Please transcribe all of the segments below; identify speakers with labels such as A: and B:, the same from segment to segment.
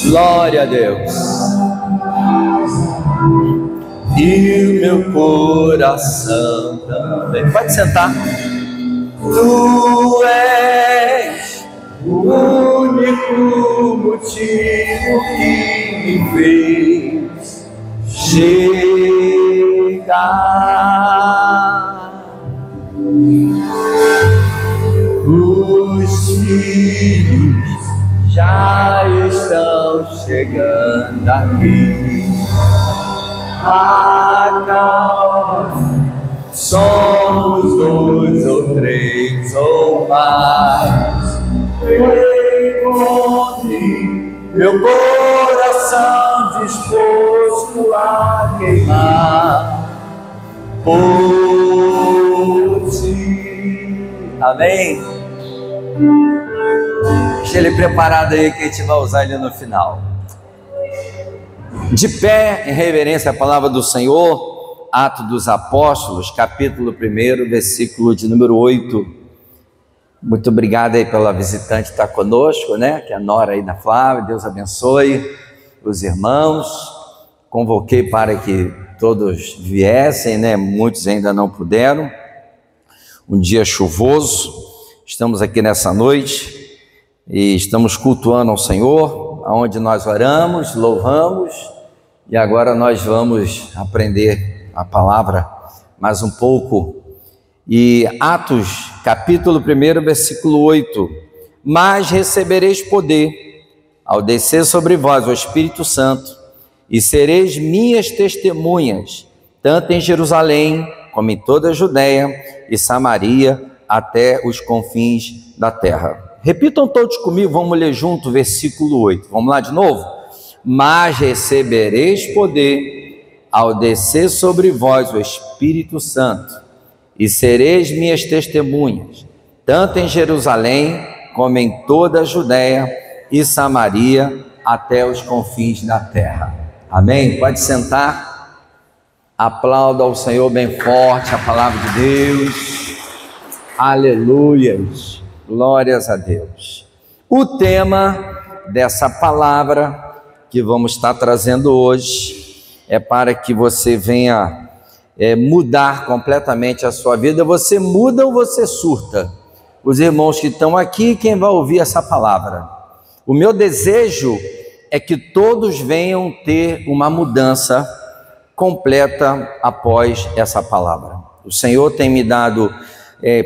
A: Glória a Deus. E o meu coração também. Pode sentar. Tu és o único motivo que me fez chegar. Os filhos já estão chegando aqui. Acalma, somos 2 ou 3 ou mais. Encontre meu coração disposto a queimar por ti. Amém? Deixa ele preparado aí que a gente vai usar ele no final. De pé, em reverência à palavra do Senhor, Atos dos Apóstolos, capítulo 1, versículo de número 8. Muito obrigado aí pela visitante que está conosco, né? Que é a Nora aí da Flávia. Deus abençoe os irmãos. Convoquei para que todos viessem, né? Muitos ainda não puderam. Um dia chuvoso. Estamos aqui nessa noite e estamos cultuando ao Senhor, aonde nós oramos, louvamos. E agora nós vamos aprender a palavra mais um pouco. E Atos, capítulo 1, versículo 8. Mas recebereis poder ao descer sobre vós o Espírito Santo, e sereis minhas testemunhas, tanto em Jerusalém, como em toda a Judéia e Samaria, até os confins da terra. Repitam todos comigo, vamos ler junto o versículo 8. Vamos lá de novo? Mas recebereis poder ao descer sobre vós o Espírito Santo, e sereis minhas testemunhas, tanto em Jerusalém, como em toda a Judéia e Samaria, até os confins da terra. Amém? Pode sentar. Aplauda ao Senhor bem forte a palavra de Deus. Aleluias. Glórias a Deus. O tema dessa palavra que vamos estar trazendo hoje é para que você venha mudar completamente a sua vida. Você muda ou você surta? Os irmãos que estão aqui, quem vai ouvir essa palavra? O meu desejo é que todos venham ter uma mudança completa após essa palavra. O Senhor tem me dado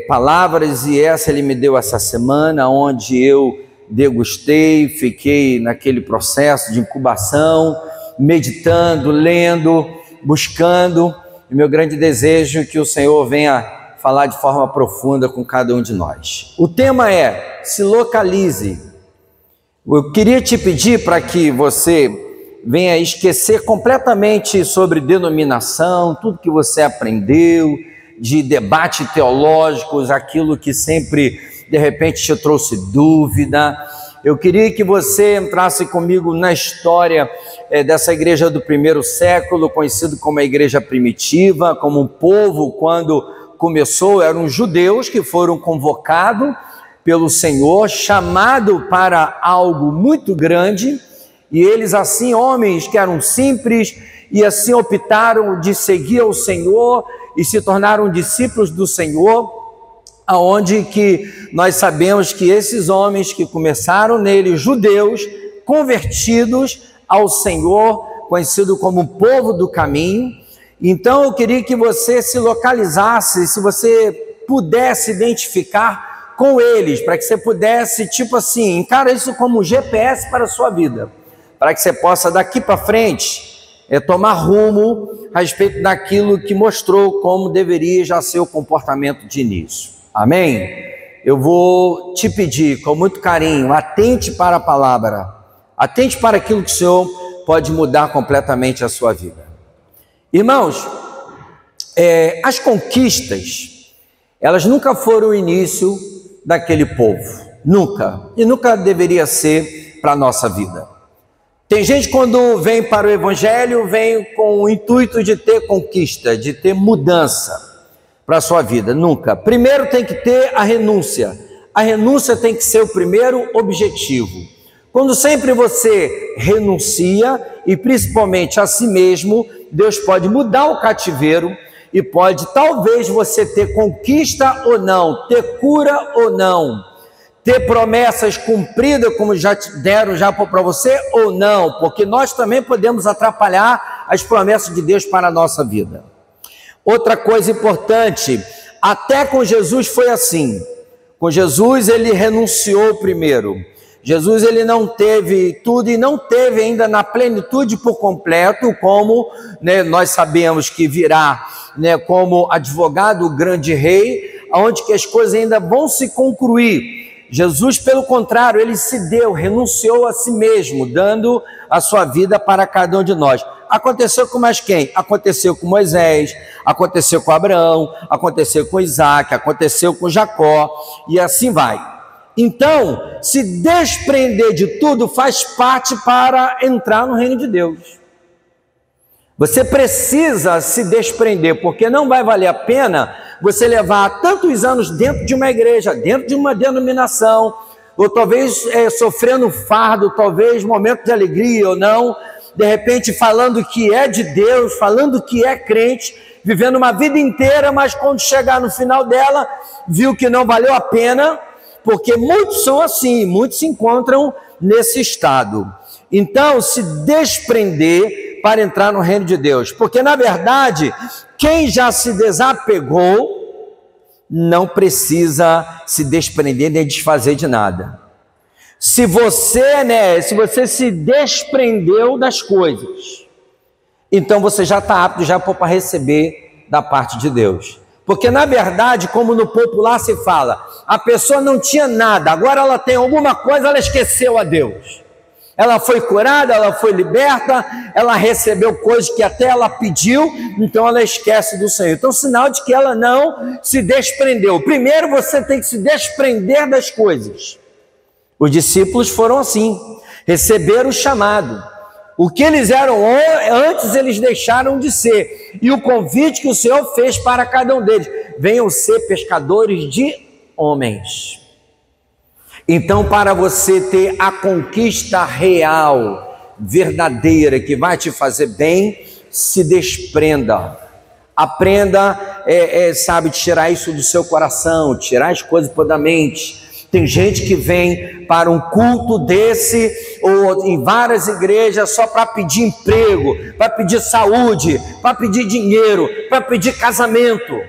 A: palavras, e essa Ele me deu essa semana, onde eu degustei, fiquei naquele processo de incubação, meditando, lendo, buscando. E meu grande desejo é que o Senhor venha falar de forma profunda com cada um de nós. O tema é: se localize. Eu queria te pedir para que você venha esquecer completamente sobre denominação, tudo que você aprendeu, de debate teológicos, aquilo que sempre de repente te trouxe dúvida. Eu queria que você entrasse comigo na história dessa igreja do primeiro século, conhecido como a igreja primitiva, como um povo, quando começou, eram judeus que foram convocados pelo Senhor, chamado para algo muito grande, e eles assim, homens que eram simples, e assim optaram de seguir ao Senhor, e se tornaram discípulos do Senhor, aonde que nós sabemos que esses homens que começaram nele, judeus, convertidos ao Senhor, conhecido como o povo do caminho. Então eu queria que você se localizasse, se você pudesse identificar com eles, para que você pudesse, tipo assim, encara isso como um GPS para a sua vida, para que você possa daqui para frente tomar rumo a respeito daquilo que mostrou como deveria já ser o comportamento de início. Amém? Eu vou te pedir com muito carinho, atente para a palavra, atente para aquilo que o Senhor pode mudar completamente a sua vida. Irmãos, as conquistas, elas nunca foram o início daquele povo, nunca, e nunca deveria ser para a nossa vida. Tem gente quando vem para o Evangelho, vem com o intuito de ter conquista, de ter mudança para a sua vida. Nunca. Primeiro tem que ter a renúncia. A renúncia tem que ser o primeiro objetivo. Quando sempre você renuncia, e principalmente a si mesmo, Deus pode mudar o cativeiro e pode talvez você ter conquista ou não, ter cura ou não, ter promessas cumpridas como já te deram já para você ou não, porque nós também podemos atrapalhar as promessas de Deus para a nossa vida. Outra coisa importante, até com Jesus foi assim. Com Jesus ele renunciou primeiro. Jesus ele não teve tudo e não teve ainda na plenitude por completo, como nós sabemos que virá como advogado, o grande rei, onde que as coisas ainda vão se concluir. Jesus, pelo contrário, ele se deu, renunciou a si mesmo, dando a sua vida para cada um de nós. Aconteceu com mais quem? Aconteceu com Moisés, aconteceu com Abraão, aconteceu com Isaac, aconteceu com Jacó, e assim vai. Então, se desprender de tudo faz parte para entrar no reino de Deus. Você precisa se desprender, porque não vai valer a pena você levar tantos anos dentro de uma igreja, dentro de uma denominação, ou talvez sofrendo fardo, talvez momento de alegria ou não, de repente falando que é de Deus, falando que é crente, vivendo uma vida inteira, mas quando chegar no final dela, viu que não valeu a pena, porque muitos são assim, muitos se encontram nesse estado. Então, se desprender para entrar no reino de Deus, porque na verdade, quem já se desapegou, não precisa se desprender nem desfazer de nada. Se você se desprendeu das coisas, então você já está apto já para receber da parte de Deus. Porque na verdade, como no popular se fala, a pessoa não tinha nada, agora ela tem alguma coisa, ela esqueceu a Deus. Ela foi curada, ela foi liberta, ela recebeu coisas que até ela pediu, então ela esquece do Senhor. Então, sinal de que ela não se desprendeu. Primeiro você tem que se desprender das coisas. Os discípulos foram assim, receberam o chamado. O que eles eram antes, eles deixaram de ser. E o convite que o Senhor fez para cada um deles: venham ser pescadores de homens. Então, para você ter a conquista real, verdadeira, que vai te fazer bem, se desprenda. Aprenda, tirar isso do seu coração, tirar as coisas da mente. Tem gente que vem para um culto desse, ou em várias igrejas, só para pedir emprego, para pedir saúde, para pedir dinheiro, para pedir casamento.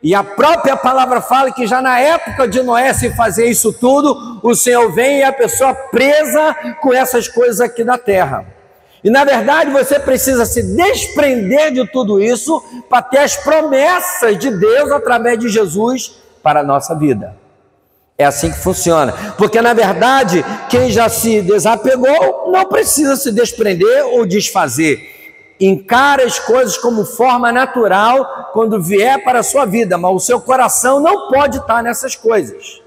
A: E a própria palavra fala que já na época de Noé se fazer isso tudo, o Senhor vem e a pessoa presa com essas coisas aqui da terra. E na verdade você precisa se desprender de tudo isso para ter as promessas de Deus através de Jesus para a nossa vida. É assim que funciona, porque na verdade quem já se desapegou não precisa se desprender ou desfazer. Encara as coisas como forma natural quando vier para a sua vida, mas o seu coração não pode estar nessas coisas,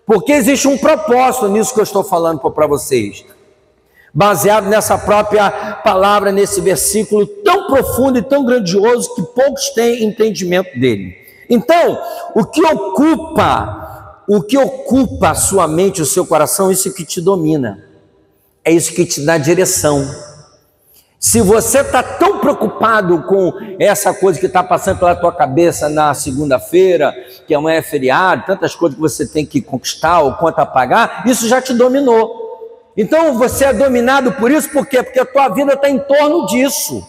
A: porque existe um propósito nisso que eu estou falando para vocês, baseado nessa própria palavra, nesse versículo tão profundo e tão grandioso que poucos têm entendimento dele. Então, o que ocupa a sua mente, o seu coração, isso que te domina, é isso que te dá direção. Se você está tão preocupado com essa coisa que está passando pela tua cabeça na segunda-feira, que amanhã é feriado, tantas coisas que você tem que conquistar ou conta a pagar, isso já te dominou. Então você é dominado por isso, por quê? Porque a tua vida está em torno disso.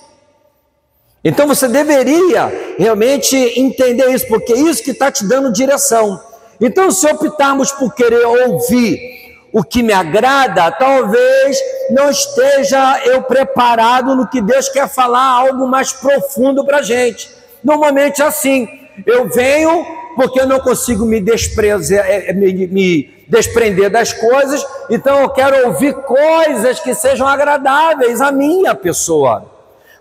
A: Então você deveria realmente entender isso, porque é isso que está te dando direção. Então, se optarmos por querer ouvir o que me agrada, talvez não esteja eu preparado no que Deus quer falar, algo mais profundo para a gente. Normalmente é assim, eu venho porque eu não consigo me desprender das coisas, então eu quero ouvir coisas que sejam agradáveis à minha pessoa,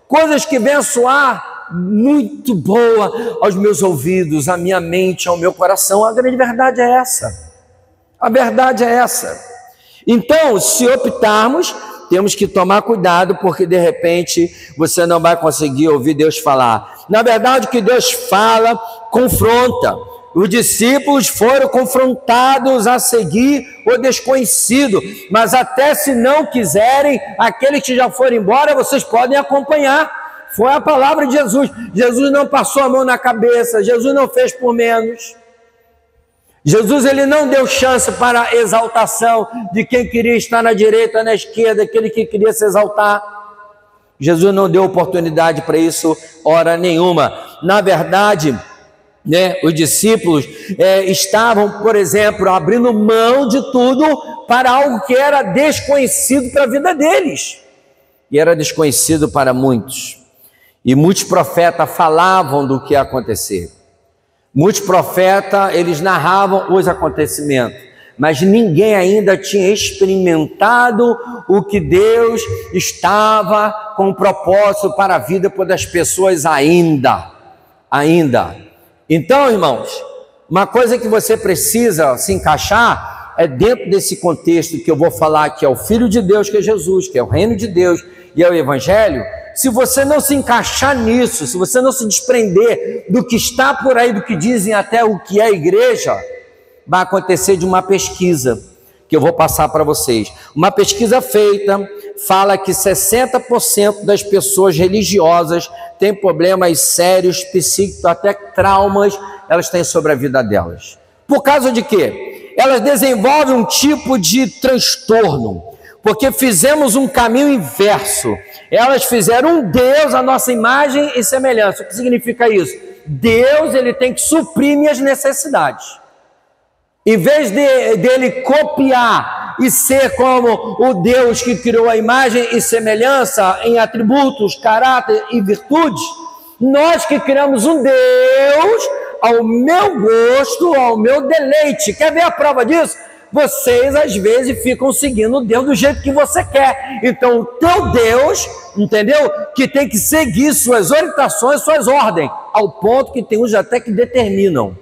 A: coisas que venham soar muito boa aos meus ouvidos, à minha mente, ao meu coração. A grande verdade é essa. A verdade é essa. Então, se optarmos, temos que tomar cuidado, porque de repente você não vai conseguir ouvir Deus falar. Na verdade, o que Deus fala, confronta. Os discípulos foram confrontados a seguir o desconhecido, mas até se não quiserem, aqueles que já foram embora, vocês podem acompanhar. Foi a palavra de Jesus. Jesus não passou a mão na cabeça, Jesus não fez por menos. Jesus, ele não deu chance para a exaltação de quem queria estar na direita, na esquerda, aquele que queria se exaltar. Jesus não deu oportunidade para isso, hora nenhuma. Na verdade, os discípulos estavam, por exemplo, abrindo mão de tudo para algo que era desconhecido para a vida deles. E era desconhecido para muitos. E muitos profetas falavam do que ia acontecer. Muitos profetas, eles narravam os acontecimentos. Mas ninguém ainda tinha experimentado o que Deus estava com propósito para a vida das pessoas ainda. Então, irmãos, uma coisa que você precisa se encaixar é dentro desse contexto que eu vou falar, que é o Filho de Deus, que é Jesus, que é o reino de Deus e é o Evangelho. Se você não se encaixar nisso, se você não se desprender do que está por aí, do que dizem até o que é a igreja, vai acontecer de uma pesquisa que eu vou passar para vocês. Uma pesquisa feita fala que 60% das pessoas religiosas têm problemas sérios, psíquicos, até traumas, elas têm sobre a vida delas. Por causa de quê? Elas desenvolvem um tipo de transtorno, porque fizemos um caminho inverso. Elas fizeram um Deus à nossa imagem e semelhança. O que significa isso? Deus, ele tem que suprir minhas necessidades. Em vez dele copiar e ser como o Deus que criou a imagem e semelhança em atributos, caráter e virtudes, nós que criamos um Deus ao meu gosto, ao meu deleite. Quer ver a prova disso? Vocês às vezes ficam seguindo Deus do jeito que você quer. Então o teu Deus, entendeu? Que tem que seguir suas orientações, suas ordens, ao ponto que tem uns até que determinam.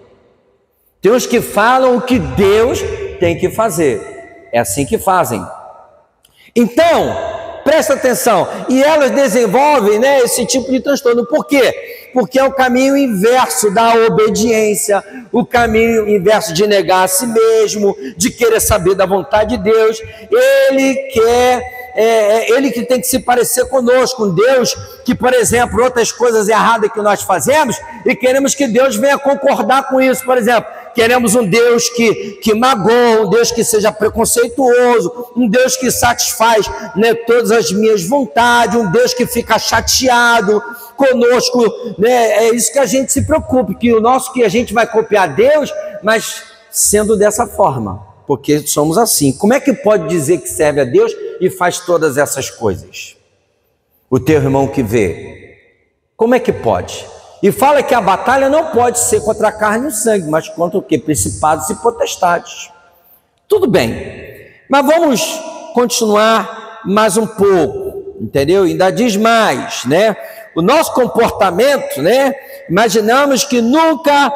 A: Tem uns que falam o que Deus tem que fazer. É assim que fazem. Então, presta atenção. E elas desenvolvem, esse tipo de transtorno. Por quê? Porque é o caminho inverso da obediência, o caminho inverso de negar a si mesmo, de querer saber da vontade de Deus. Ele que tem que se parecer conosco, um Deus que, por exemplo, outras coisas erradas que nós fazemos, e queremos que Deus venha concordar com isso. Por exemplo, queremos um Deus que magoa, um Deus que seja preconceituoso, um Deus que satisfaz todas as minhas vontades, um Deus que fica chateado conosco, é isso que a gente se preocupa, que a gente vai copiar Deus, mas sendo dessa forma, porque somos assim. Como é que pode dizer que serve a Deus e faz todas essas coisas? O teu irmão que vê, como é que pode? E fala que a batalha não pode ser contra a carne e o sangue, mas contra o quê? Principados e potestades. Tudo bem, mas vamos continuar mais um pouco, entendeu? Ainda diz mais, O nosso comportamento, imaginamos que nunca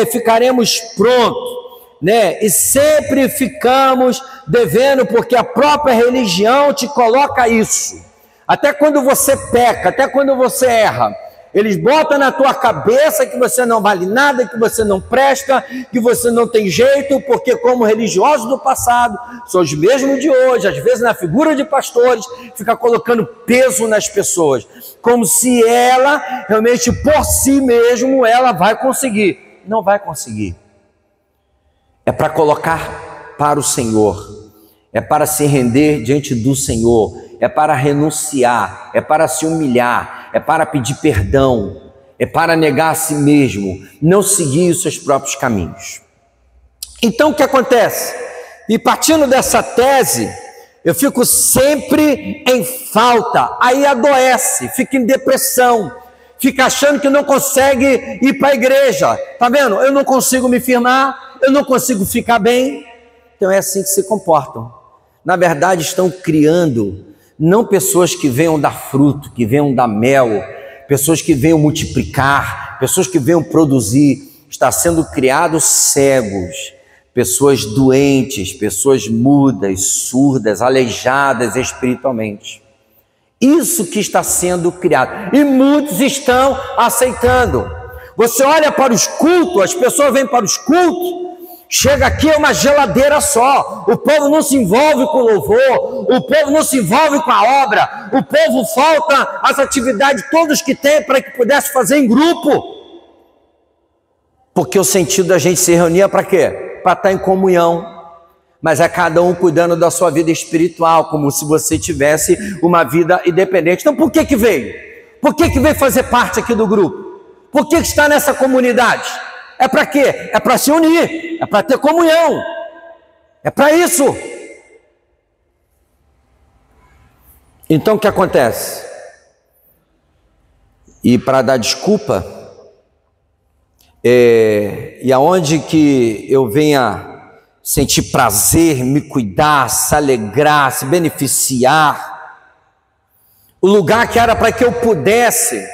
A: ficaremos prontos, E sempre ficamos devendo, porque a própria religião te coloca isso. Até quando você peca, até quando você erra, eles botam na tua cabeça que você não vale nada, que você não presta, que você não tem jeito, porque como religiosos do passado, são os mesmos de hoje, às vezes na figura de pastores, fica colocando peso nas pessoas, como se ela, realmente por si mesmo, ela vai conseguir. Não vai conseguir. É para colocar para o Senhor, é para se render diante do Senhor, é para renunciar, é para se humilhar, é para pedir perdão, é para negar a si mesmo, não seguir os seus próprios caminhos. Então o que acontece? E partindo dessa tese, eu fico sempre em falta, aí adoece, fica em depressão, fica achando que não consegue ir para a igreja. Tá vendo? Eu não consigo me firmar, eu não consigo ficar bem. Então é assim que se comportam. Na verdade, estão criando não pessoas que venham dar fruto, que venham dar mel, pessoas que venham multiplicar, pessoas que venham produzir. Está sendo criados cegos, pessoas doentes, pessoas mudas, surdas, aleijadas espiritualmente. Isso que está sendo criado. E muitos estão aceitando. Você olha para os cultos, as pessoas vêm para os cultos, chega aqui é uma geladeira só, o povo não se envolve com o louvor, o povo não se envolve com a obra, o povo falta as atividades todas que tem para que pudesse fazer em grupo, porque o sentido da gente se reunir é para quê? Para estar em comunhão, mas é cada um cuidando da sua vida espiritual, como se você tivesse uma vida independente. Então por que que veio? Por que que veio fazer parte aqui do grupo? Por que que está nessa comunidade? É para quê? É para se unir, é para ter comunhão, é para isso. Então o que acontece? E para dar desculpa, e aonde que eu venha sentir prazer, me cuidar, se alegrar, se beneficiar, o lugar que era para que eu pudesse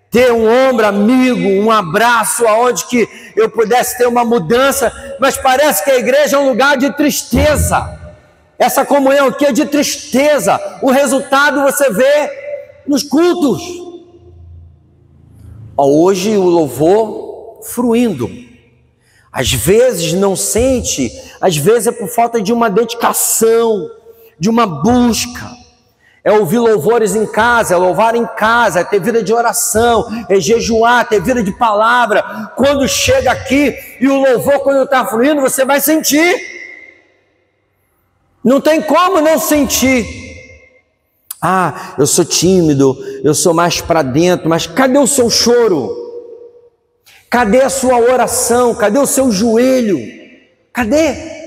A: ter um ombro amigo, um abraço, aonde que eu pudesse ter uma mudança, mas parece que a igreja é um lugar de tristeza. Essa comunhão aqui é de tristeza. O resultado você vê nos cultos. Hoje o louvor fruindo. Às vezes não sente, às vezes é por falta de uma dedicação, de uma busca. É ouvir louvores em casa, é louvar em casa, é ter vida de oração, é jejuar, ter vida de palavra. Quando chega aqui e o louvor, quando está fluindo, você vai sentir. Não tem como não sentir. Ah, eu sou tímido, eu sou mais para dentro, mas cadê o seu choro? Cadê a sua oração? Cadê o seu joelho? Cadê?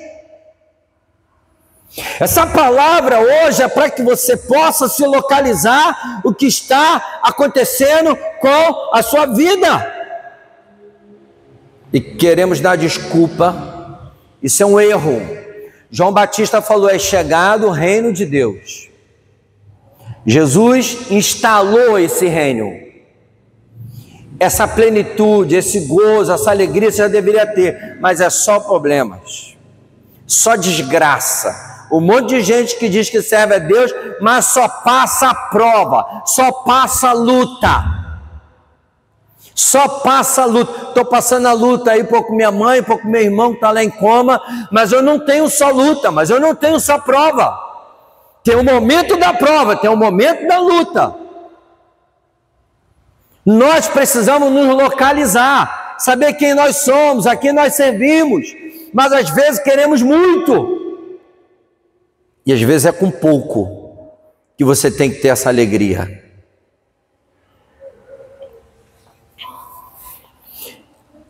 A: Essa palavra hoje é para que você possa se localizar o que está acontecendo com a sua vida. E queremos dar desculpa, isso é um erro. João Batista falou, é chegado o reino de Deus. Jesus instalou esse reino. Essa plenitude, esse gozo, essa alegria você já deveria ter, mas é só problemas, só desgraça. Um monte de gente que diz que serve a Deus, mas só passa a prova, só passa a luta. Só passa a luta. Estou passando a luta aí, pouco minha mãe, pouco meu irmão que está lá em coma, mas eu não tenho só luta, mas eu não tenho só prova. Tem um momento da prova, tem um momento da luta. Nós precisamos nos localizar, saber quem nós somos, a quem nós servimos, mas às vezes queremos muito. E às vezes é com pouco que você tem que ter essa alegria.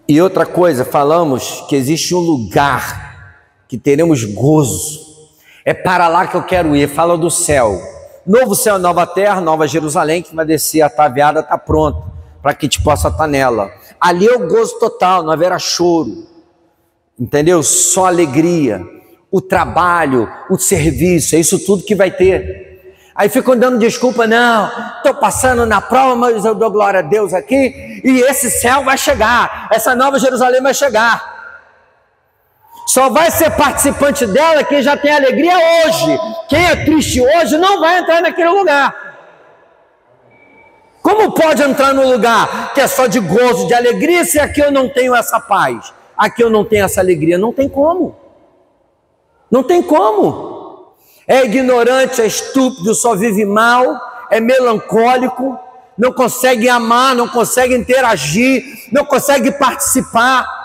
A: E outra coisa, falamos que existe um lugar que teremos gozo. É para lá que eu quero ir, fala do céu. Novo céu, nova terra, nova Jerusalém, que vai descer, a ataviada está pronta, para que a gente possa estar nela. Ali é o gozo total, não haverá choro, entendeu? Só alegria. O trabalho, o serviço, é isso tudo que vai ter. Aí ficam dando desculpa, não, estou passando na prova, mas eu dou glória a Deus aqui, e esse céu vai chegar, essa nova Jerusalém vai chegar. Só vai ser participante dela quem já tem alegria hoje. Quem é triste hoje não vai entrar naquele lugar. Como pode entrar no lugar que é só de gozo, de alegria, se aqui eu não tenho essa paz, aqui eu não tenho essa alegria? Não tem como. Não tem como. É ignorante, é estúpido, só vive mal, é melancólico, não consegue amar, não consegue interagir, não consegue participar,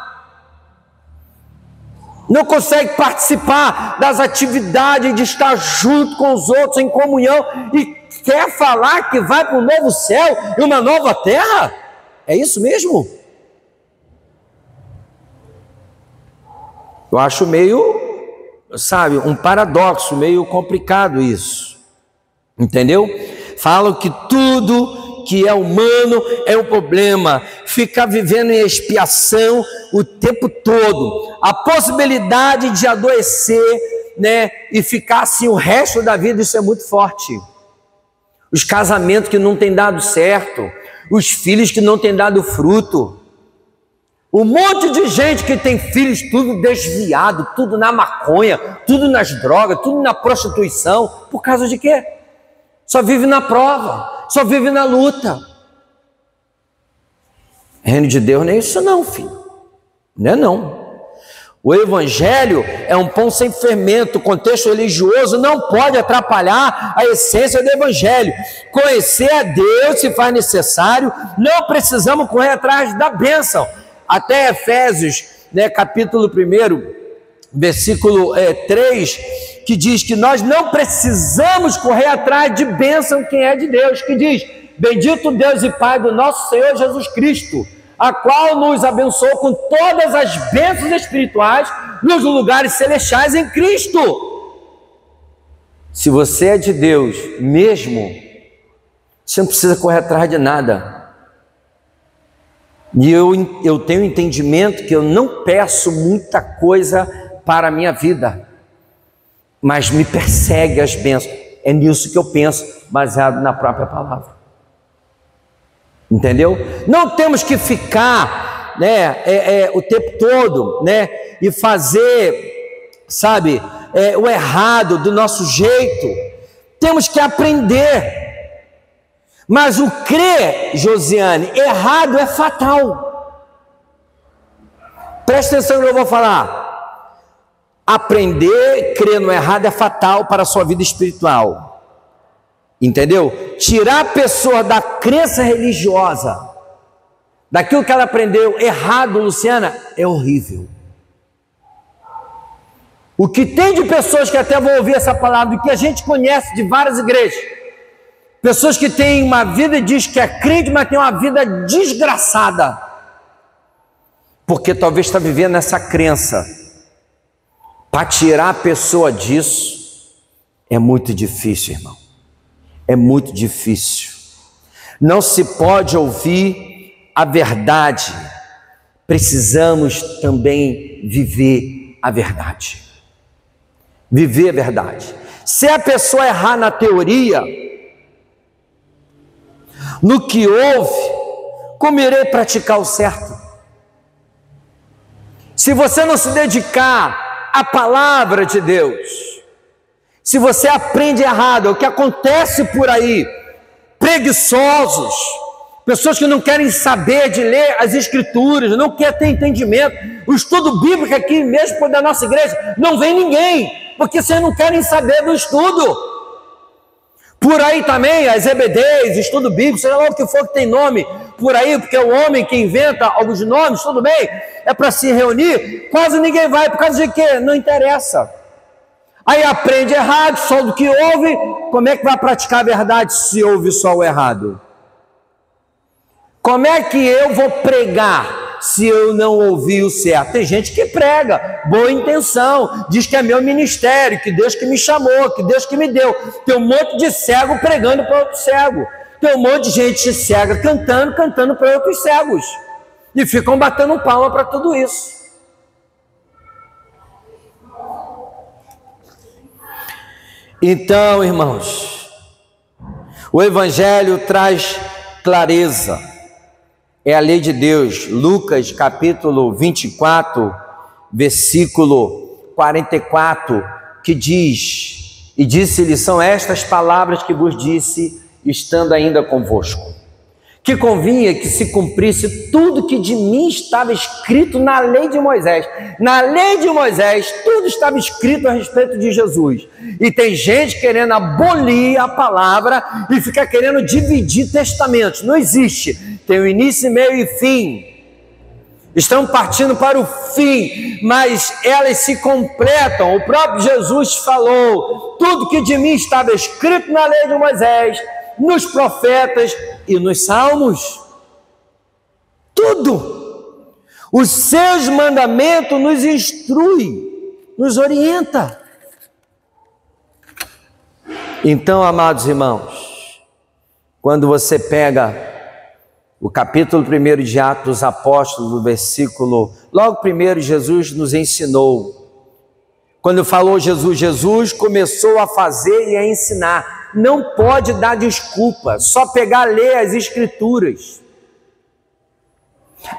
A: não consegue participar das atividades de estar junto com os outros em comunhão e quer falar que vai para um novo céu e uma nova terra? É isso mesmo? Eu acho meio, sabe, um paradoxo, meio complicado isso, entendeu? Falam que tudo que é humano é um problema, ficar vivendo em expiação o tempo todo, a possibilidade de adoecer, né, e ficar assim o resto da vida, isso é muito forte. Os casamentos que não têm dado certo, os filhos que não têm dado fruto, um monte de gente que tem filhos tudo desviado, tudo na maconha, tudo nas drogas, tudo na prostituição, por causa de quê? Só vive na prova, só vive na luta. Reino de Deus não é isso não, filho. Não é não. O evangelho é um pão sem fermento. O contexto religioso não pode atrapalhar a essência do evangelho. Conhecer a Deus se faz necessário. Não precisamos correr atrás da bênção. Até Efésios, capítulo 1, versículo 3, que diz que nós não precisamos correr atrás de bênção quem é de Deus, que diz: bendito Deus e Pai do nosso Senhor Jesus Cristo, a qual nos abençoou com todas as bênçãos espirituais nos lugares celestiais em Cristo. Se você é de Deus mesmo, você não precisa correr atrás de nada. E eu tenho entendimento que eu não peço muita coisa para a minha vida, mas me persegue as bênçãos. É nisso que eu penso, baseado na própria palavra. Entendeu? Não temos que ficar o tempo todo e fazer, sabe, o errado do nosso jeito. Temos que aprender. Mas o crer, Josiane, errado é fatal. Presta atenção no que eu vou falar. Aprender, crer no errado é fatal para a sua vida espiritual. Entendeu? Tirar a pessoa da crença religiosa, daquilo que ela aprendeu errado, Luciana, é horrível. O que tem de pessoas que até vão ouvir essa palavra, que a gente conhece de várias igrejas, pessoas que têm uma vida e diz que é crente, mas tem uma vida desgraçada, porque talvez está vivendo essa crença. Para tirar a pessoa disso é muito difícil, irmão. É muito difícil. Não se pode ouvir a verdade. Precisamos também viver a verdade. Viver a verdade. Se a pessoa errar na teoria, no que ouve, como irei praticar o certo? Se você não se dedicar à palavra de Deus, se você aprende errado, é o que acontece por aí, preguiçosos, pessoas que não querem saber de ler as escrituras, não querem ter entendimento. O estudo bíblico aqui mesmo da nossa igreja, não vem ninguém, porque vocês não querem saber do estudo. Por aí também, as EBDs, estudo bíblico, seja lá o que for que tem nome por aí, porque é o homem que inventa alguns nomes, tudo bem, é para se reunir, quase ninguém vai, por causa de quê? Não interessa. Aí aprende errado, só do que ouve. Como é que vai praticar a verdade se ouve só o errado? Como é que eu vou pregar se eu não ouvir o certo? Tem gente que prega, boa intenção, diz que é meu ministério, que Deus que me chamou, que Deus que me deu. Tem um monte de cego pregando para outro cego. Tem um monte de gente cega cantando para outros cegos. E ficam batendo palma para tudo isso. Então, irmãos, o evangelho traz clareza, é a lei de Deus. Lucas capítulo 24, versículo 44, que diz: e disse-lhe, são estas palavras que vos disse, estando ainda convosco, que convinha que se cumprisse tudo que de mim estava escrito na lei de Moisés. Na lei de Moisés, tudo estava escrito a respeito de Jesus. E tem gente querendo abolir a palavra e fica querendo dividir testamentos. Não existe. Tem o início, meio e fim. Estão partindo para o fim, mas elas se completam. O próprio Jesus falou: tudo que de mim estava escrito na lei de Moisés, nos profetas e nos salmos, tudo. Os seus mandamentos nos instrui, nos orienta. Então, amados irmãos, quando você pega o capítulo 1 de Atos dos Apóstolos, no versículo, logo primeiro Jesus nos ensinou. Quando falou Jesus começou a fazer e a ensinar. Não pode dar desculpa, só pegar, ler as escrituras.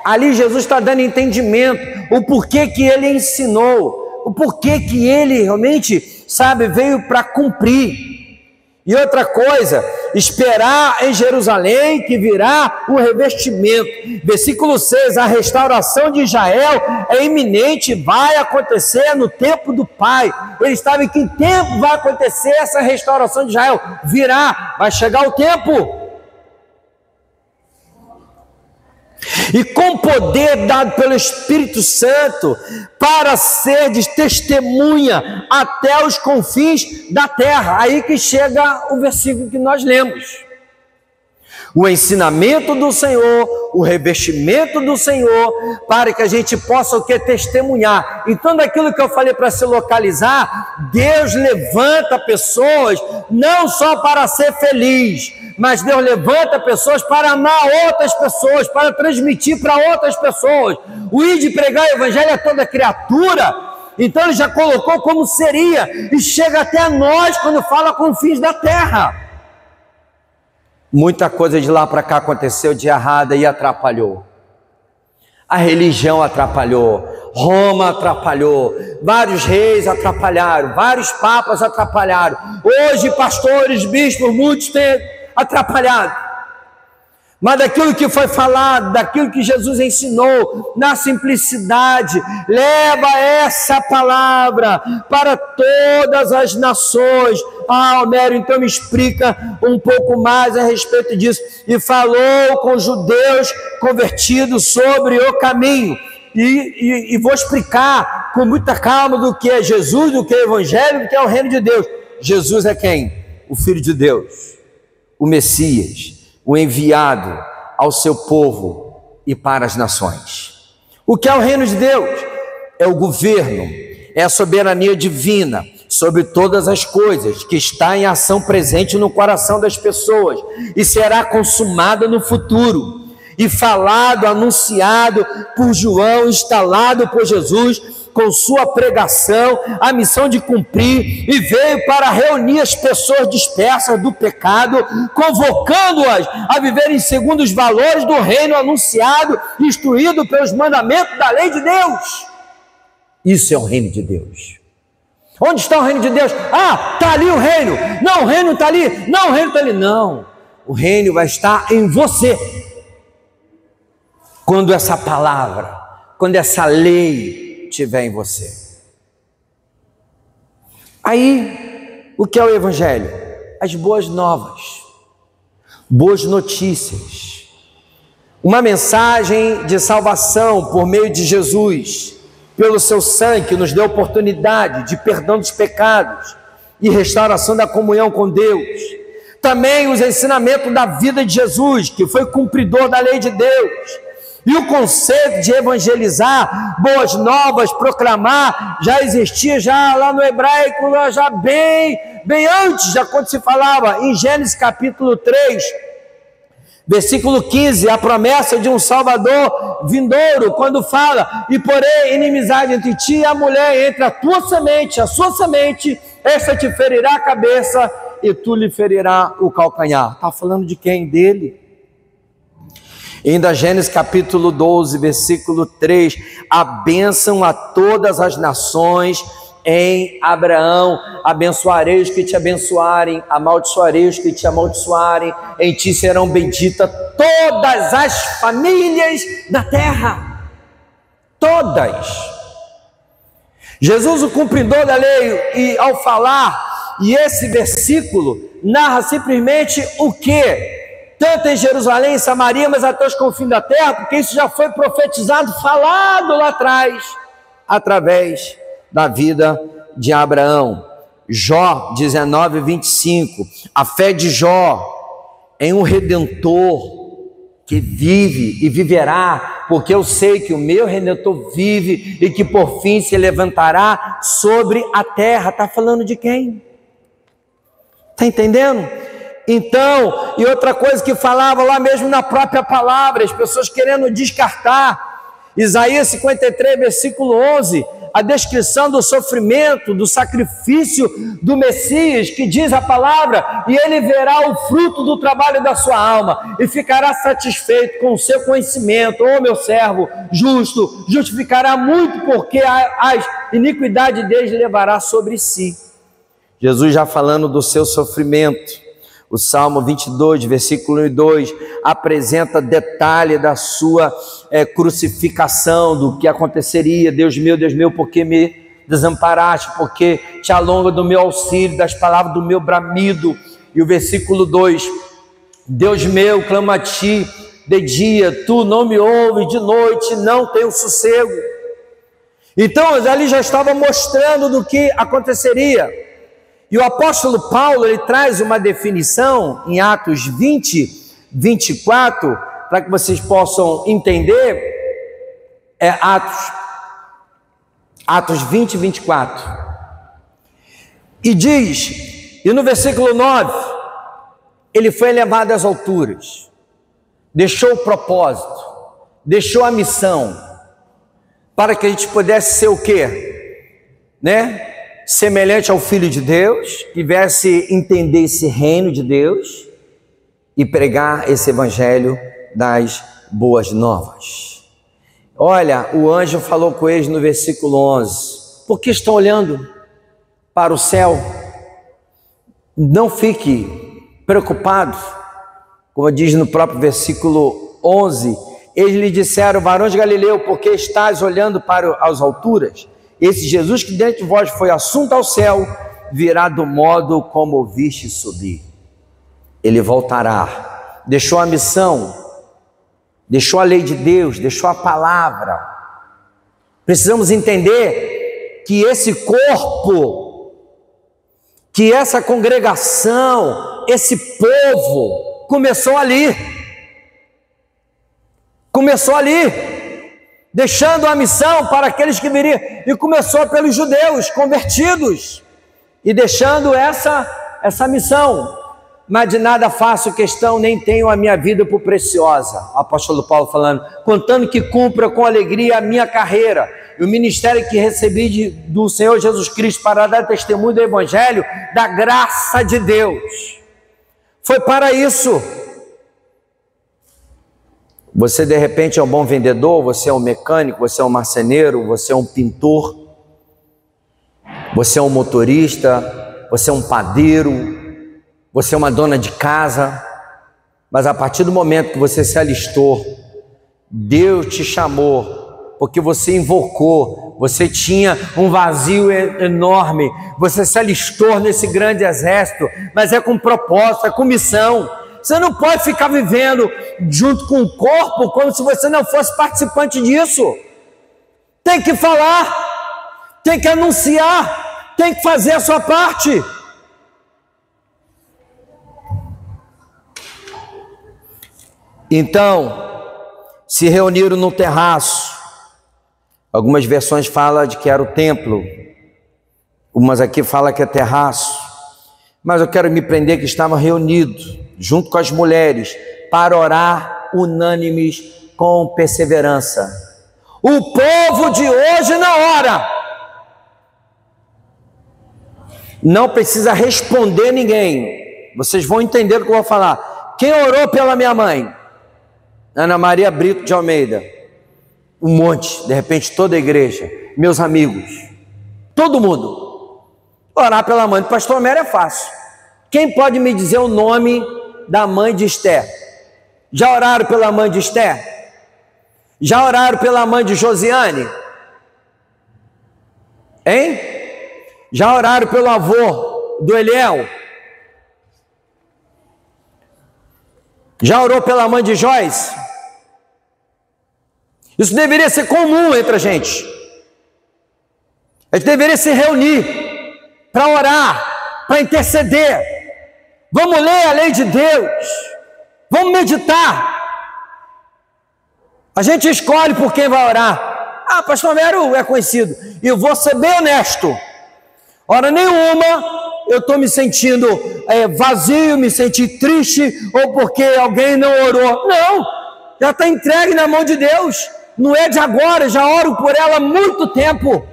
A: Ali Jesus está dando entendimento, o porquê que ele ensinou, o porquê que ele realmente, sabe, veio para cumprir. E outra coisa, esperar em Jerusalém que virá o revestimento. Versículo 6, a restauração de Israel é iminente, vai acontecer no tempo do Pai. Ele estava em que tempo vai acontecer essa restauração de Israel? Virá, vai chegar o tempo. E com poder dado pelo Espírito Santo para ser de testemunha até os confins da terra. Aí que chega o versículo que nós lemos. O ensinamento do Senhor, o revestimento do Senhor, para que a gente possa o que? Testemunhar. Então, daquilo que eu falei para se localizar, Deus levanta pessoas não só para ser feliz, mas Deus levanta pessoas para amar outras pessoas, para transmitir para outras pessoas. O ir de pregar o evangelho a toda criatura, então ele já colocou como seria, e chega até a nós quando fala com os fins da terra. Muita coisa de lá para cá aconteceu de errada e atrapalhou. A religião atrapalhou, Roma atrapalhou, vários reis atrapalharam, vários papas atrapalharam. Hoje pastores, bispos, muitos têm atrapalhado. Mas daquilo que foi falado, daquilo que Jesus ensinou, na simplicidade, leva essa palavra para todas as nações. Almério, então me explica um pouco mais a respeito disso. E falou com os judeus convertidos sobre o caminho. E vou explicar com muita calma do que é Jesus, do que é o Evangelho, do que é o reino de Deus. Jesus é quem? O Filho de Deus, o Messias, o enviado ao seu povo e para as nações. O que é o reino de Deus? É o governo, é a soberania divina sobre todas as coisas, que está em ação presente no coração das pessoas e será consumada no futuro. E falado, anunciado por João, instalado por Jesus, com sua pregação, a missão de cumprir, e veio para reunir as pessoas dispersas do pecado, convocando-as a viverem segundo os valores do reino anunciado, instruído pelos mandamentos da lei de Deus. Isso é o reino de Deus. Onde está o reino de Deus? Ah, está ali o reino. Não, o reino está ali. Não, o reino está ali. Não, o reino vai estar em você. Quando essa palavra, quando essa lei estiver em você. Aí, o que é o Evangelho? As boas novas, boas notícias, uma mensagem de salvação por meio de Jesus, pelo seu sangue que nos deu oportunidade de perdão dos pecados e restauração da comunhão com Deus. Também os ensinamentos da vida de Jesus, que foi cumpridor da lei de Deus. E o conceito de evangelizar, boas novas, proclamar, já existia já lá no hebraico, já bem antes, já quando se falava em Gênesis capítulo 3, versículo 15, a promessa de um Salvador vindouro, quando fala, e porém inimizade entre ti e a mulher, entre a tua semente, a sua semente, esta te ferirá a cabeça e tu lhe ferirá o calcanhar. Está falando de quem? Dele. Ainda Gênesis capítulo 12, versículo 3, a bênção a todas as nações em Abraão, abençoarei os que te abençoarem, amaldiçoarei os que te amaldiçoarem, em ti serão benditas todas as famílias da terra, todas. Jesus, o cumpridor da lei, e ao falar, e esse versículo narra simplesmente o que? Tanto em Jerusalém, em Samaria, mas até os confins da terra, porque isso já foi profetizado, falado lá atrás, através da vida de Abraão. Jó 19, 25, a fé de Jó em um Redentor que vive e viverá, porque eu sei que o meu Redentor vive e que por fim se levantará sobre a terra. Está falando de quem? Está entendendo? Então, e outra coisa que falava lá mesmo na própria palavra, as pessoas querendo descartar, Isaías 53, versículo 11, a descrição do sofrimento, do sacrifício do Messias, que diz a palavra, e ele verá o fruto do trabalho da sua alma, e ficará satisfeito com o seu conhecimento. Ô meu servo justo, justificará muito, porque as iniquidades deles levará sobre si. Jesus já falando do seu sofrimento, O Salmo 22, versículo 1 e 2, apresenta detalhe da sua crucificação, do que aconteceria. Deus meu, por que me desamparaste? Porque te alonga do meu auxílio, das palavras do meu bramido. E o versículo 2, Deus meu, clamo a ti de dia, tu não me ouves, de noite não tenho sossego. Então ali já estava mostrando do que aconteceria. E o apóstolo Paulo, ele traz uma definição em Atos 20, 24, para que vocês possam entender, Atos 20, 24. E diz, e no versículo 9, ele foi elevado às alturas, deixou o propósito, deixou a missão, para que a gente pudesse ser o quê? Semelhante ao Filho de Deus, tivesse entender esse reino de Deus e pregar esse evangelho das boas novas. Olha, o anjo falou com eles no versículo 11, por que estão olhando para o céu? Não fique preocupado, como diz no próprio versículo 11, eles lhe disseram, varões de Galileu, por que estás olhando para as alturas? Esse Jesus que dentro de vós foi assunto ao céu, virá do modo como o viste subir. Ele voltará. Deixou a missão, deixou a lei de Deus, deixou a palavra. Precisamos entender que esse corpo, que essa congregação, esse povo, começou ali. Começou ali. Deixando a missão para aqueles que viriam, e começou pelos judeus convertidos, e deixando essa missão, mas de nada faço questão, nem tenho a minha vida por preciosa, o apóstolo Paulo falando, contando que cumpra com alegria a minha carreira, e o ministério que recebi do Senhor Jesus Cristo, para dar testemunho do evangelho, da graça de Deus, foi para isso. Você de repente é um bom vendedor, você é um mecânico, você é um marceneiro, você é um pintor, você é um motorista, você é um padeiro, você é uma dona de casa, mas a partir do momento que você se alistou, Deus te chamou, porque você invocou, você tinha um vazio enorme, você se alistou nesse grande exército, mas é com propósito, é com missão. Você não pode ficar vivendo junto com o corpo como se você não fosse participante disso. Tem que falar, tem que anunciar, tem que fazer a sua parte. Então, se reuniram no terraço. Algumas versões falam de que era o templo, umas aqui falam que é terraço. Mas eu quero me prender que estavam reunidos, junto com as mulheres, para orar unânimes com perseverança. O povo de hoje não ora. Não precisa responder ninguém. Vocês vão entender o que eu vou falar. Quem orou pela minha mãe? Ana Maria Brito de Almeida. Um monte, de repente toda a igreja, meus amigos, todo mundo. Orar pela mãe do pastor Homero é fácil. Quem pode me dizer o nome da mãe de Esther? Já oraram pela mãe de Esther? Já oraram pela mãe de Josiane? Hein? Já oraram pelo avô do Eliel? Já orou pela mãe de Joyce? Isso deveria ser comum entre a gente. A gente deveria se reunir para orar, para interceder. Vamos ler a lei de Deus. Vamos meditar. A gente escolhe por quem vai orar. Ah, pastor Homero é conhecido. E eu vou ser bem honesto. Hora nenhuma eu estou me sentindo vazio, me senti triste, ou porque alguém não orou. Não, já está entregue na mão de Deus. Não é de agora, já oro por ela há muito tempo.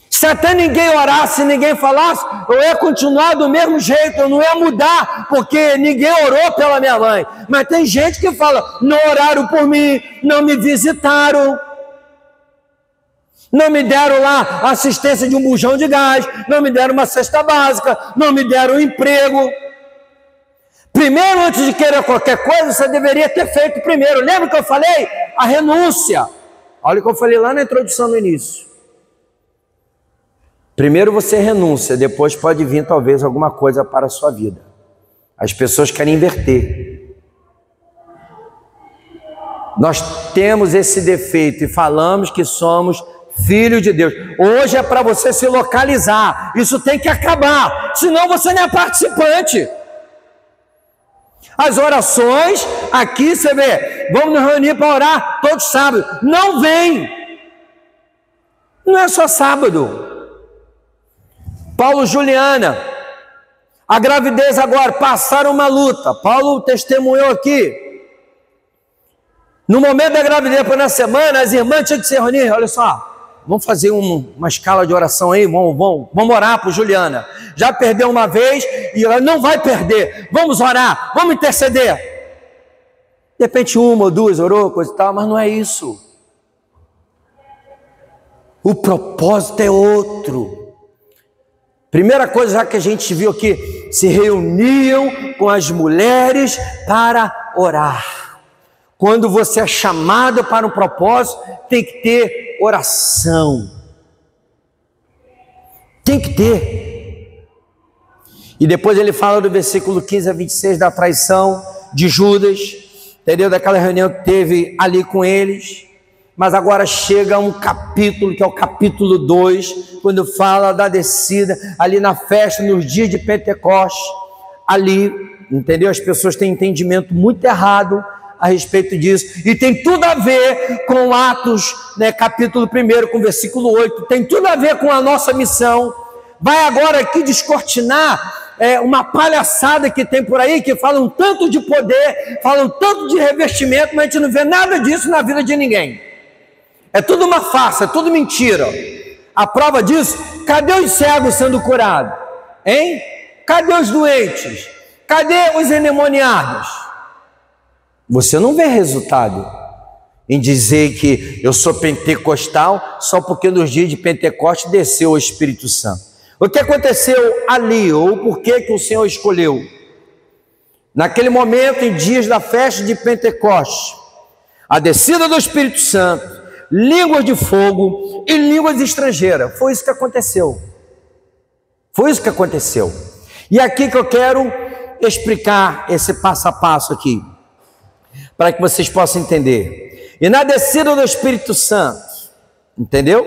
A: Se até ninguém orasse, ninguém falasse, eu ia continuar do mesmo jeito, eu não ia mudar, porque ninguém orou pela minha mãe. Mas tem gente que fala, não oraram por mim, não me visitaram, não me deram lá assistência de um bujão de gás, não me deram uma cesta básica, não me deram um emprego. Primeiro, antes de querer qualquer coisa, você deveria ter feito primeiro. Lembra que eu falei? A renúncia. Olha o que eu falei lá na introdução no início. Primeiro você renuncia, depois pode vir talvez alguma coisa para a sua vida. As pessoas querem inverter. Nós temos esse defeito e falamos que somos filhos de Deus. Hoje é para você se localizar. Isso tem que acabar, senão você não é participante. As orações, aqui você vê, vamos nos reunir para orar todos sábados. Não vem. Não é só sábado. Paulo e Juliana, a gravidez agora, passaram uma luta. Paulo testemunhou aqui. No momento da gravidez, depois na semana, as irmãs tinham que se reunir. Olha só, vamos fazer uma escala de oração aí, vamos orar por Juliana. Já perdeu uma vez e ela não vai perder. Vamos orar, vamos interceder. De repente uma ou duas orou, coisa e tal, mas não é isso. O propósito é outro. Primeira coisa, já que a gente viu aqui, se reuniam com as mulheres para orar. Quando você é chamado para um propósito, tem que ter oração. Tem que ter. E depois ele fala do versículo 15 a 26 da traição de Judas, entendeu? Daquela reunião que teve ali com eles. Mas agora chega um capítulo, que é o capítulo 2, quando fala da descida, ali na festa, nos dias de Pentecostes, ali, entendeu? As pessoas têm entendimento muito errado a respeito disso, e tem tudo a ver com Atos, né, capítulo 1, com versículo 8, tem tudo a ver com a nossa missão. Vai agora aqui descortinar uma palhaçada que tem por aí, que falam tanto de poder, falam tanto de revestimento, mas a gente não vê nada disso na vida de ninguém. É tudo uma farsa, é tudo mentira. A prova disso, cadê os cegos sendo curados? Hein? Cadê os doentes? Cadê os endemoniados? Você não vê resultado em dizer que eu sou pentecostal só porque nos dias de Pentecostes desceu o Espírito Santo. O que aconteceu ali, ou por que o Senhor escolheu? Naquele momento, em dias da festa de Pentecostes, a descida do Espírito Santo, línguas de fogo e línguas estrangeiras. Foi isso que aconteceu. Foi isso que aconteceu. E aqui que eu quero explicar esse passo a passo aqui, para que vocês possam entender. E na descida do Espírito Santo, entendeu?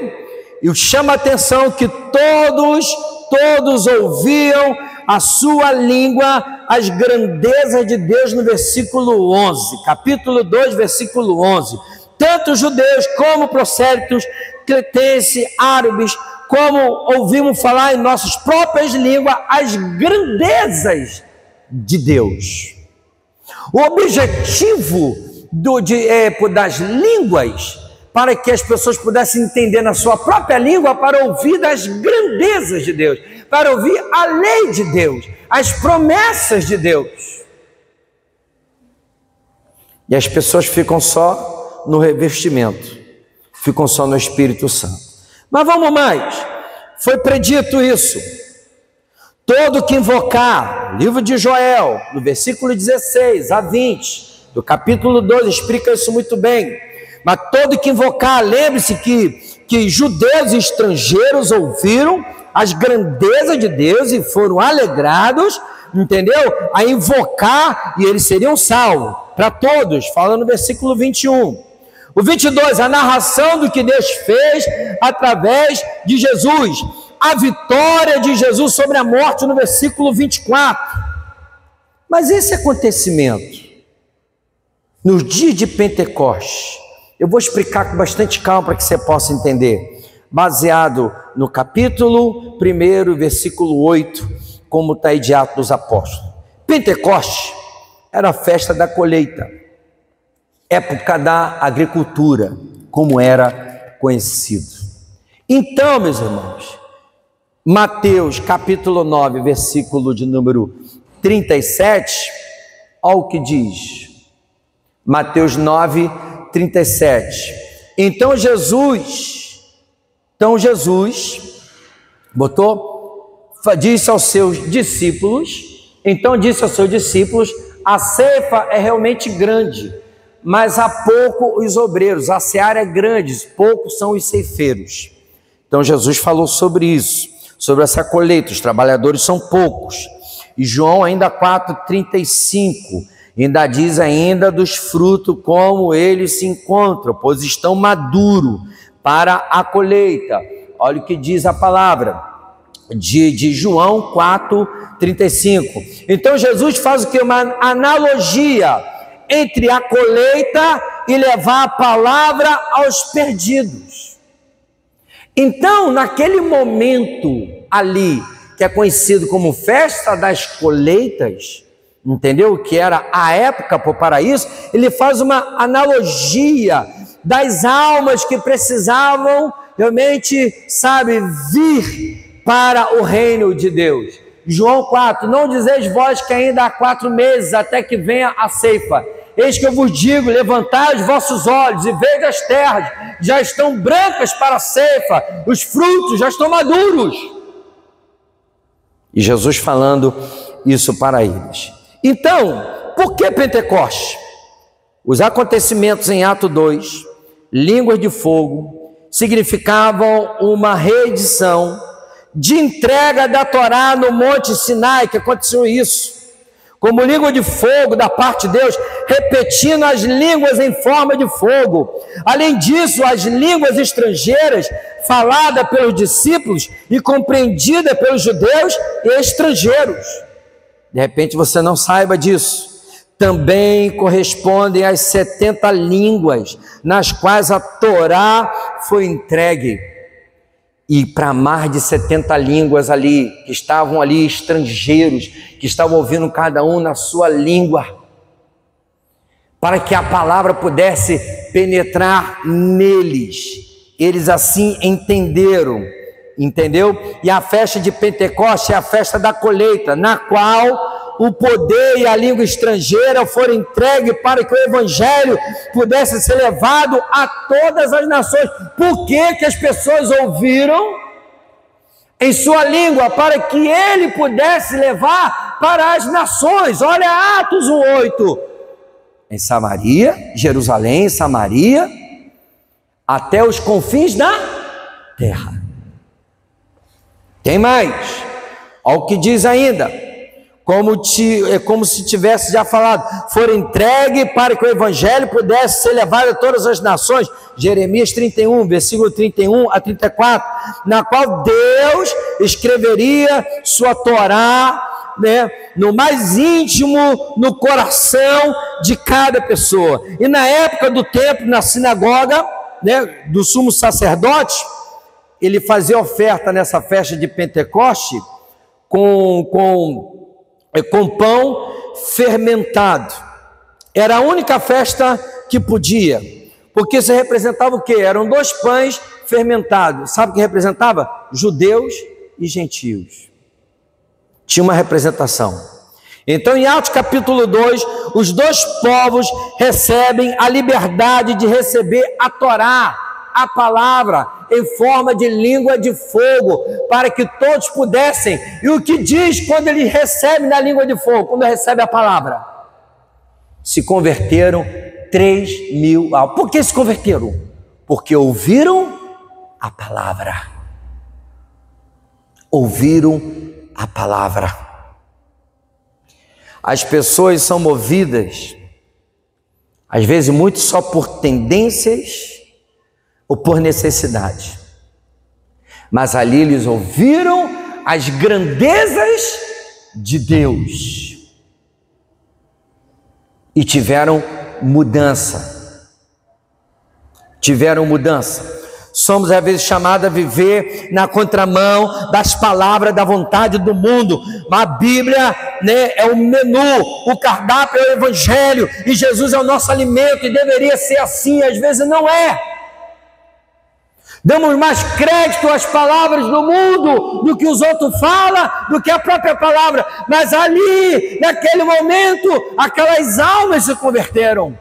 A: E chama a atenção que todos ouviam a sua língua, as grandezas de Deus, no versículo 11, capítulo 2, versículo 11. Tanto judeus como prosélitos, cretenses, árabes, como ouvimos falar em nossas próprias línguas as grandezas de Deus. O objetivo das línguas, para que as pessoas pudessem entender na sua própria língua, para ouvir das grandezas de Deus, para ouvir a lei de Deus, as promessas de Deus. E as pessoas ficam só no revestimento, ficam só no Espírito Santo. Mas vamos mais, foi predito isso. Todo que invocar, livro de Joel, no versículo 16 a 20, do capítulo 12, explica isso muito bem. Mas todo que invocar, lembre-se que judeus e estrangeiros ouviram as grandezas de Deus e foram alegrados, entendeu? A invocar, e eles seriam salvos, para todos, falando no versículo 21. O 22, a narração do que Deus fez através de Jesus, a vitória de Jesus sobre a morte, no versículo 24. Mas esse acontecimento, nos dias de Pentecostes, eu vou explicar com bastante calma para que você possa entender, baseado no capítulo 1, versículo 8, como está aí de Atos dos Apóstolos. Pentecostes era a festa da colheita, época da agricultura, como era conhecido. Então, meus irmãos, Mateus capítulo 9, versículo de número 37, olha o que diz. Mateus 9, 37. Então Jesus disse aos seus discípulos, Então disse aos seus discípulos: a ceifa é realmente grande, mas há pouco os obreiros. A seara é grande, poucos são os ceifeiros. Então Jesus falou sobre isso, sobre essa colheita. Os trabalhadores são poucos. E João ainda 4,35 ainda diz ainda dos frutos como eles se encontram, pois estão maduros para a colheita. Olha o que diz a palavra de João 4,35. Então Jesus faz o que? Uma analogia entre a colheita e levar a palavra aos perdidos. Então, naquele momento ali, que é conhecido como festa das colheitas, entendeu? Que era a época para isso, ele faz uma analogia das almas que precisavam realmente, vir para o reino de Deus. João 4, não dizeis vós que ainda há 4 meses até que venha a ceifa. Eis que eu vos digo, levantai os vossos olhos e veja as terras, já estão brancas para a ceifa, os frutos já estão maduros. E Jesus falando isso para eles. Então, por que Pentecoste? Os acontecimentos em Atos 2, línguas de fogo, significavam uma reedição de entrega da Torá no Monte Sinai, que aconteceu isso, como língua de fogo da parte de Deus, repetindo as línguas em forma de fogo. Além disso, as línguas estrangeiras, falada pelos discípulos e compreendida pelos judeus e estrangeiros. De repente você não saiba disso. Também correspondem às 70 línguas nas quais a Torá foi entregue. E para mais de 70 línguas ali, que estavam ali estrangeiros, que estavam ouvindo cada um na sua língua, para que a palavra pudesse penetrar neles. Eles assim entenderam, entendeu? E a festa de Pentecostes é a festa da colheita, na qual o poder e a língua estrangeira foram entregues para que o evangelho pudesse ser levado a todas as nações. Por que que as pessoas ouviram em sua língua? Para que ele pudesse levar para as nações. Olha Atos 1:8. Em Samaria, Jerusalém, Samaria, até os confins da terra. Tem mais. Olha o que diz ainda. Como se tivesse já falado, foram entregues para que o evangelho pudesse ser levado a todas as nações. Jeremias 31, versículo 31 a 34, na qual Deus escreveria sua Torá, no mais íntimo, no coração de cada pessoa. E na época do templo, na sinagoga, do sumo sacerdote, ele fazia oferta nessa festa de Pentecoste com pão fermentado. Era a única festa que podia, porque isso representava o quê? Eram 2 pães fermentados. Sabe o que representava? Judeus e gentios. Tinha uma representação. Então, em Atos capítulo 2, os 2 povos recebem a liberdade de receber a Torá, a palavra, em forma de língua de fogo, para que todos pudessem. E o que diz quando ele recebe na língua de fogo, quando recebe a palavra? Se converteram 3.000 almas. Por que se converteram? Porque ouviram a palavra. Ouviram a palavra. As pessoas são movidas, às vezes muito só por tendências ou por necessidade, mas ali eles ouviram as grandezas de Deus e tiveram mudança. Somos às vezes chamados a viver na contramão das palavras da vontade do mundo. Mas a Bíblia, é o menu, o cardápio é o evangelho, e Jesus é o nosso alimento, e deveria ser assim. Às vezes não é. Damos mais crédito às palavras do mundo do que os outros falam, do que a própria palavra. Mas ali, naquele momento, aquelas almas se converteram.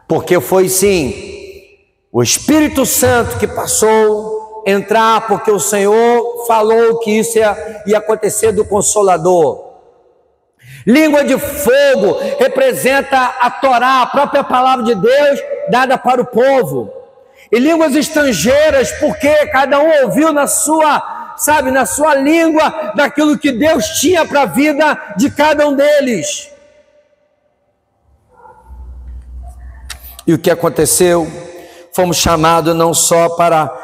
A: Porque foi sim o Espírito Santo que passou a entrar, porque o Senhor falou que isso ia acontecer do Consolador. Língua de fogo representa a Torá, a própria palavra de Deus dada para o povo. E línguas estrangeiras, porque cada um ouviu na sua língua, daquilo que Deus tinha para a vida de cada um deles. E o que aconteceu? Fomos chamados não só para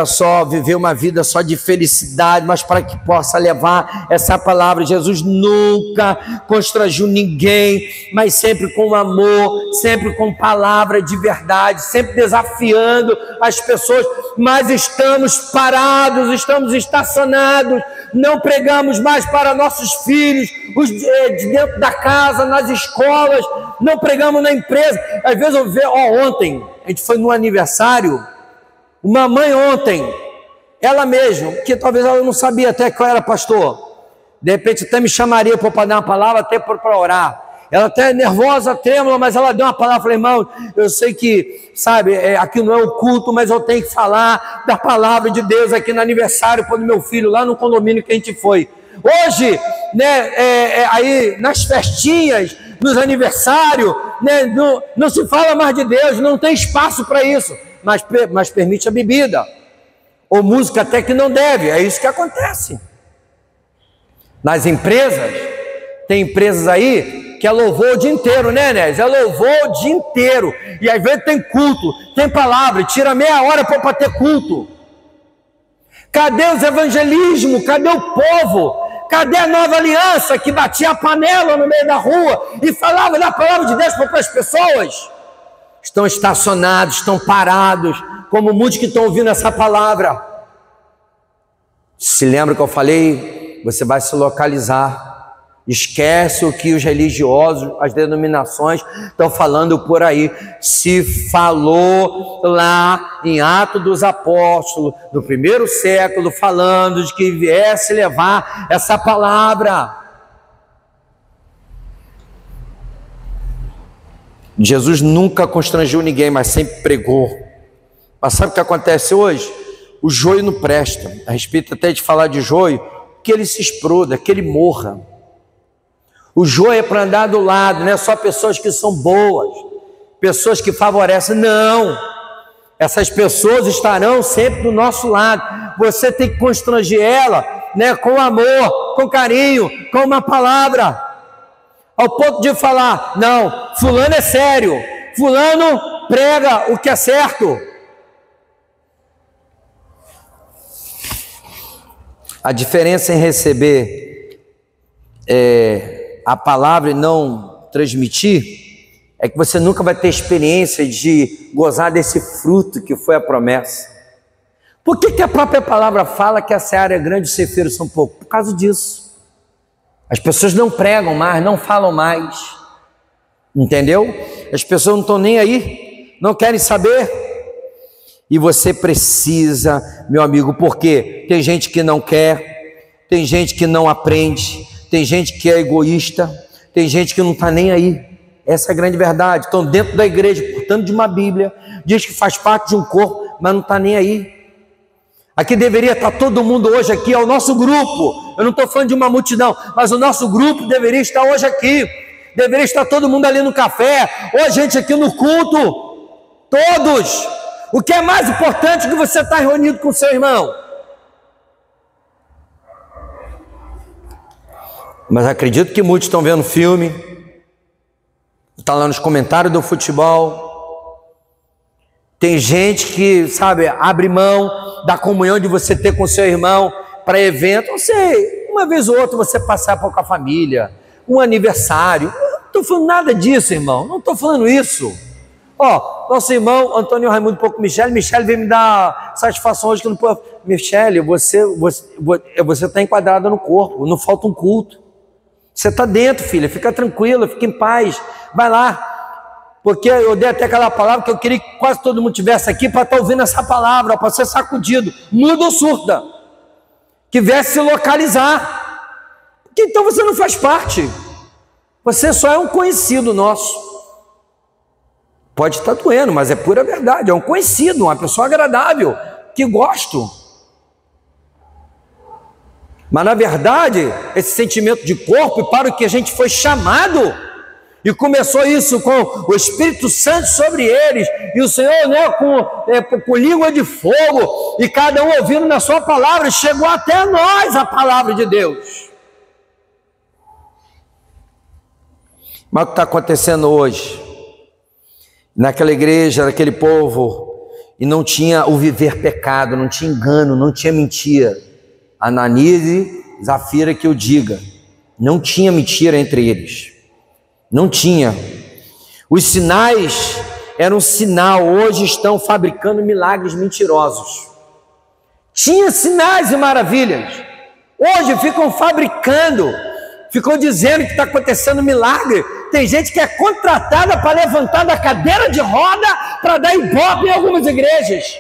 A: só viver uma vida só de felicidade, mas para que possa levar essa palavra. Jesus nunca constrangiu ninguém, mas sempre com amor, sempre com palavra de verdade, sempre desafiando as pessoas. Mas estamos parados, estamos estacionados, não pregamos mais para nossos filhos, os de dentro da casa, nas escolas, não pregamos na empresa. Às vezes eu vejo, ontem a gente foi no aniversário. Uma mãe ontem, ela mesma, que talvez ela não sabia até que eu era pastor, de repente até me chamaria para dar uma palavra, até para orar. Ela até nervosa, trêmula, mas ela deu uma palavra. Falei, irmão, eu sei que, aqui não é o culto, mas eu tenho que falar da palavra de Deus aqui no aniversário do meu filho, lá no condomínio que a gente foi. Hoje, aí nas festinhas, nos aniversários, não se fala mais de Deus, não tem espaço para isso. Mas permite a bebida, ou música até que não deve. É isso que acontece nas empresas. Tem empresas aí que é louvor o dia inteiro, né, Nés? É louvor o dia inteiro, e às vezes tem culto, tem palavra, tira meia hora para ter culto. Cadê os evangelismos? Cadê o povo? Cadê a nova aliança que batia a panela no meio da rua e falava da palavra de Deus para as pessoas? Estão estacionados, estão parados, como muitos que estão ouvindo essa palavra. Se lembra que eu falei? Você vai se localizar. Esquece o que os religiosos, as denominações estão falando por aí. Se falou lá em Atos dos Apóstolos, no primeiro século, falando de que viesse levar essa palavra. Jesus nunca constrangiu ninguém, mas sempre pregou. Mas sabe o que acontece hoje? O joio não presta. A respeito até de falar de joio, que ele se exploda, que ele morra. O joio é para andar do lado, não é só pessoas que são boas, pessoas que favorecem, não. Essas pessoas estarão sempre do nosso lado. Você tem que constranger ela, com amor, com carinho, com uma palavra. Ao ponto de falar, não, fulano é sério, fulano prega o que é certo. A diferença em receber a palavra e não transmitir é que você nunca vai ter experiência de gozar desse fruto que foi a promessa. Por que a própria palavra fala que a seara é grande e os ceifeiros são poucos? Por causa disso. As pessoas não pregam mais, não falam mais, entendeu? As pessoas não estão nem aí, não querem saber. E você precisa, meu amigo, porque tem gente que não quer, tem gente que não aprende, tem gente que é egoísta, tem gente que não está nem aí. Essa é a grande verdade. Estão dentro da igreja, portanto de uma Bíblia, diz que faz parte de um corpo, mas não está nem aí. Aqui deveria estar todo mundo hoje aqui, é o nosso grupo. Eu não estou falando de uma multidão, mas o nosso grupo deveria estar hoje aqui. Deveria estar todo mundo ali no café, ou a gente aqui no culto. Todos. O que é mais importante que você estar reunido com o seu irmão? Mas acredito que muitos estão vendo filme, está lá nos comentários do futebol. Tem gente que, abre mão da comunhão de você ter com seu irmão para evento, não sei, uma vez ou outra você passar com a família, um aniversário. Não estou falando nada disso, irmão, não estou falando isso. Nosso irmão Antônio Raimundo Michele veio me dar satisfação hoje que não pode. Michele, você está enquadrada no corpo, não falta um culto. Você está dentro, filha, fica tranquila, fica em paz, vai lá. Porque eu dei até aquela palavra que eu queria que quase todo mundo estivesse aqui para estar ouvindo essa palavra, para ser sacudido, muda ou surda, que viesse se localizar. Porque então você não faz parte, você só é um conhecido nosso. Pode estar doendo, mas é pura verdade, é um conhecido, uma pessoa agradável, que gosto. Mas na verdade, esse sentimento de corpo para o que a gente foi chamado, e começou isso com o Espírito Santo sobre eles, e o Senhor, né, com língua de fogo, e cada um ouvindo na sua palavra, chegou até nós a palavra de Deus. Mas o que está acontecendo hoje? Naquela igreja, naquele povo, e não tinha o viver pecado, não tinha engano, não tinha mentira. Ananias e Zafira que eu diga, não tinha mentira entre eles, não tinha. Os sinais eram um sinal, hoje estão fabricando milagres mentirosos. Tinha sinais e maravilhas, hoje ficam fabricando, ficam dizendo que está acontecendo milagre. Tem gente que é contratada para levantar da cadeira de roda para dar ibope em algumas igrejas.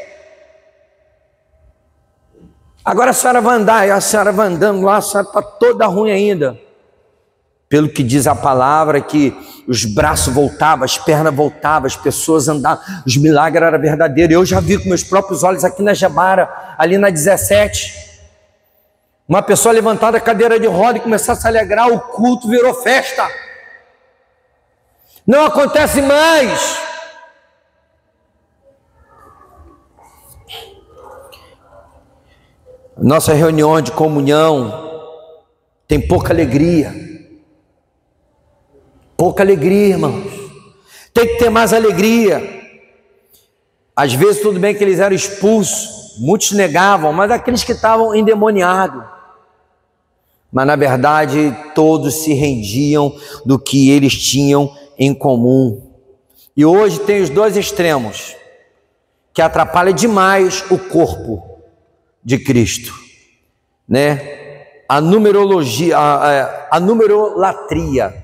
A: Agora a senhora vai andar, e a senhora vai andando lá, a senhora está toda ruim ainda. Pelo que diz a palavra, que os braços voltavam, as pernas voltavam, as pessoas andavam, os milagres eram verdadeiros. Eu já vi com meus próprios olhos aqui na Jabara, ali na 17, uma pessoa levantar da cadeira de roda e começar a se alegrar, o culto virou festa. Não acontece mais. Nossa reunião de comunhão tem pouca alegria. Pouca alegria, irmãos. Tem que ter mais alegria. Às vezes tudo bem que eles eram expulsos, muitos negavam, mas aqueles que estavam endemoniados. Mas na verdade todos se rendiam do que eles tinham em comum. E hoje tem os dois extremos que atrapalham demais o corpo de Cristo, né? A numerologia, a numerolatria,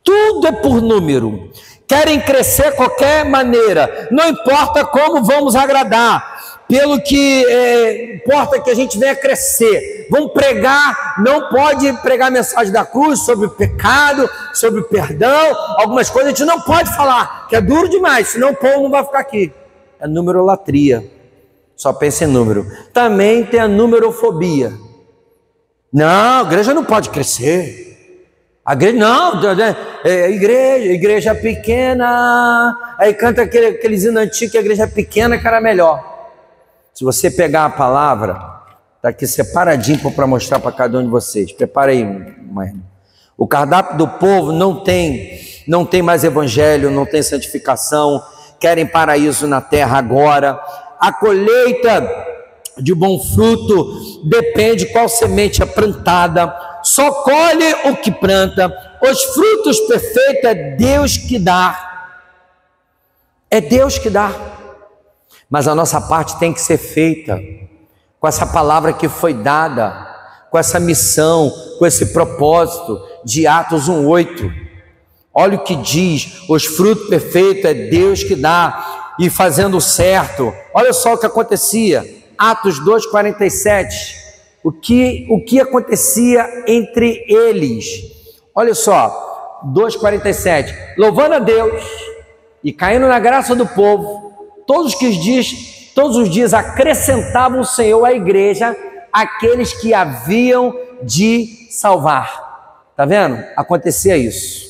A: tudo é por número. Querem crescer de qualquer maneira, não importa como vamos agradar. Pelo que importa que a gente venha crescer. Vamos pregar, não pode pregar a mensagem da cruz sobre o pecado, sobre o perdão, algumas coisas a gente não pode falar, que é duro demais, senão o povo não vai ficar aqui. É numerolatria, só pensa em número. Também tem a numerofobia. Não, a igreja não pode crescer. A igreja, não, igreja pequena. Aí canta aqueles hinos antigos que a igreja pequena que era melhor. Se você pegar a palavra, está aqui separadinho para mostrar para cada um de vocês. Prepara aí, mãe. O cardápio do povo não tem mais evangelho, não tem santificação, querem paraíso na terra agora. A colheita de bom fruto depende qual semente é plantada, só colhe o que planta. Os frutos perfeitos é Deus que dá. É Deus que dá. Mas a nossa parte tem que ser feita com essa palavra que foi dada, com essa missão, com esse propósito de Atos 1:8. Olha o que diz: os frutos perfeitos é Deus que dá, e fazendo certo. Olha só o que acontecia, Atos 2:47, o que acontecia entre eles. Olha só, 2:47, louvando a Deus e caindo na graça do povo, todos os dias acrescentavam o Senhor à igreja aqueles que haviam de salvar. Está vendo? Acontecia isso.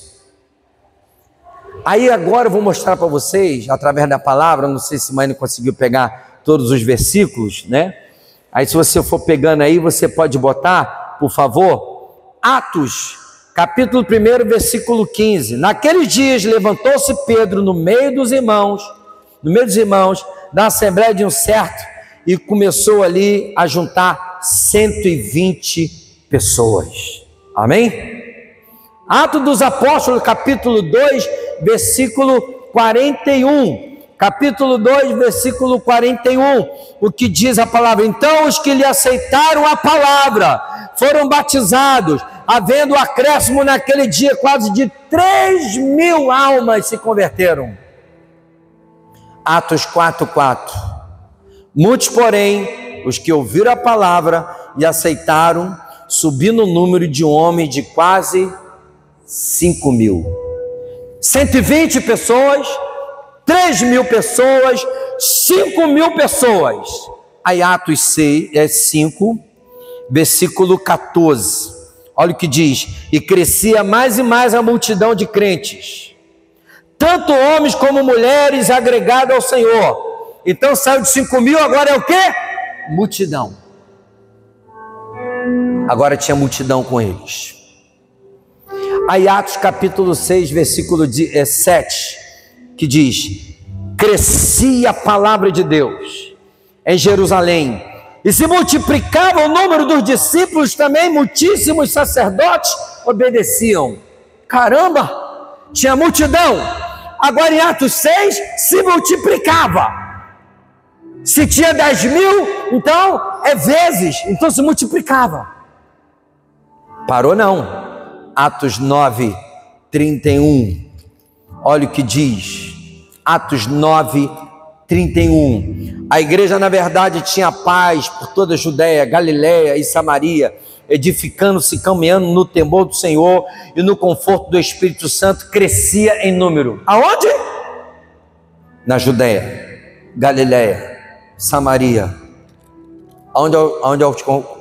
A: Aí agora eu vou mostrar para vocês, através da palavra, não sei se a mãe não conseguiu pegar todos os versículos, né? Aí se você for pegando aí, você pode botar, por favor, Atos, capítulo 1, versículo 15. Naqueles dias levantou-se Pedro no meio dos irmãos, da assembleia de um certo, e começou ali a juntar 120 pessoas. Amém? Atos dos Apóstolos, capítulo 2, versículo 41. Capítulo 2, versículo 41. O que diz a palavra? Então os que lhe aceitaram a palavra foram batizados, havendo acréscimo naquele dia quase de 3.000 almas se converteram. Atos 4:4. Muitos, porém, os que ouviram a palavra e aceitaram, subindo o número de homens de quase 5.000. 120 pessoas, 3.000 pessoas, 5.000 pessoas. Aí Atos 5, versículo 14. Olha o que diz: e crescia mais e mais a multidão de crentes, tanto homens como mulheres, agregados ao Senhor. Então saiu de 5.000, agora é o quê? Multidão. Agora tinha multidão com eles. Aí Atos capítulo 6, versículo 7, que diz: crescia a palavra de Deus em Jerusalém, e se multiplicava o número dos discípulos também, muitíssimos sacerdotes obedeciam. Caramba, tinha multidão. Agora em Atos 6, se multiplicava. Se tinha 10.000, então é vezes, então se multiplicava. Parou não. Atos 9, 31, olha o que diz. Atos 9, 31. A igreja na verdade tinha paz por toda a Judéia, Galiléia e Samaria, edificando-se, caminhando no temor do Senhor e no conforto do Espírito Santo, crescia em número. Aonde? Na Judéia, Galiléia, Samaria. Onde é o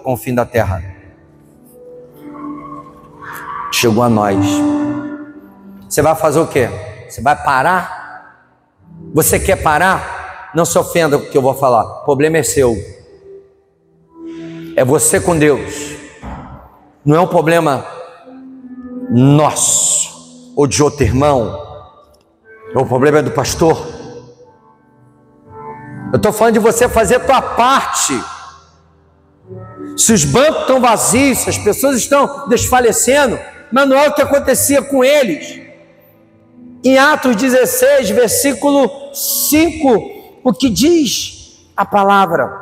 A: confim da terra? Chegou a nós. Você vai fazer o quê? Você vai parar? Você quer parar? Não se ofenda com o que eu vou falar. O problema é seu. É você com Deus. Não é um problema nosso ou de outro irmão. O problema é do pastor. Eu estou falando de você fazer a tua parte. Se os bancos estão vazios, se as pessoas estão desfalecendo, mas não é o que acontecia com eles. Em Atos 16, versículo 5, o que diz a palavra?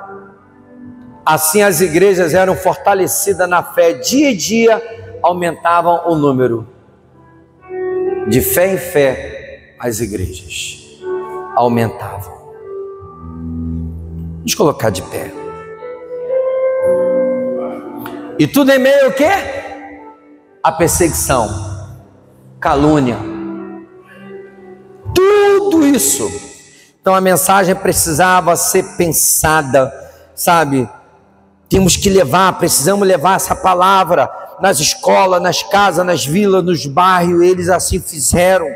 A: Assim as igrejas eram fortalecidas na fé, dia a dia aumentavam o número. De fé em fé, as igrejas aumentavam. Vamos colocar de pé. E tudo em meio ao quê? A perseguição, calúnia, tudo isso. Então a mensagem precisava ser pensada, sabe? Precisamos levar essa palavra nas escolas, nas casas, nas vilas, nos bairros. Eles assim fizeram,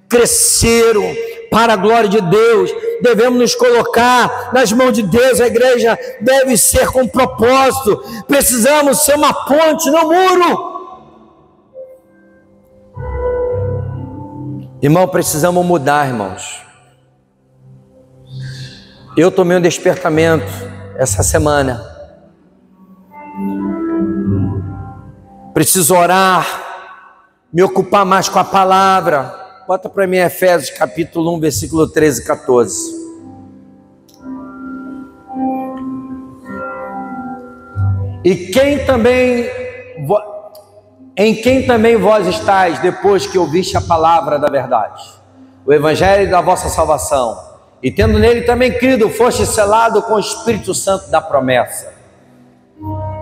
A: cresceram para a glória de Deus. Devemos nos colocar nas mãos de Deus. A igreja deve ser com propósito. Precisamos ser uma ponte, não muro. Irmão, precisamos mudar, irmãos. Eu tomei um despertamento essa semana. Preciso orar, me ocupar mais com a palavra. Bota para mim Efésios capítulo 1, versículo 13 e 14. Em quem também vós estáis, depois que ouviste a palavra da verdade, o evangelho da vossa salvação, e tendo nele também crido, foste selado com o Espírito Santo da promessa,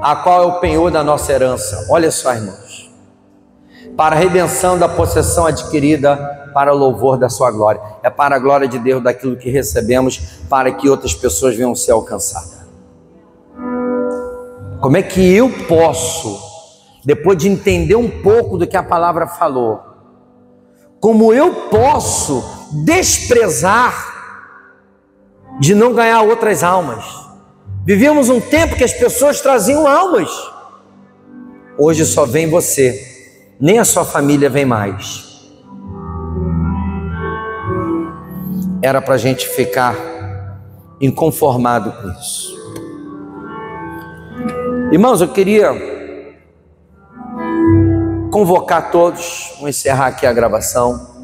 A: a qual é o penhor da nossa herança. Olha só, irmãos, para a redenção da possessão adquirida, para o louvor da sua glória. É para a glória de Deus daquilo que recebemos, para que outras pessoas venham ser alcançadas. Como é que eu posso, depois de entender um pouco do que a palavra falou, como eu posso desprezar de não ganhar outras almas? Vivíamos um tempo que as pessoas traziam almas. Hoje só vem você, nem a sua família vem mais. Era para a gente ficar inconformado com isso. Irmãos, eu queria convocar todos, vou encerrar aqui a gravação.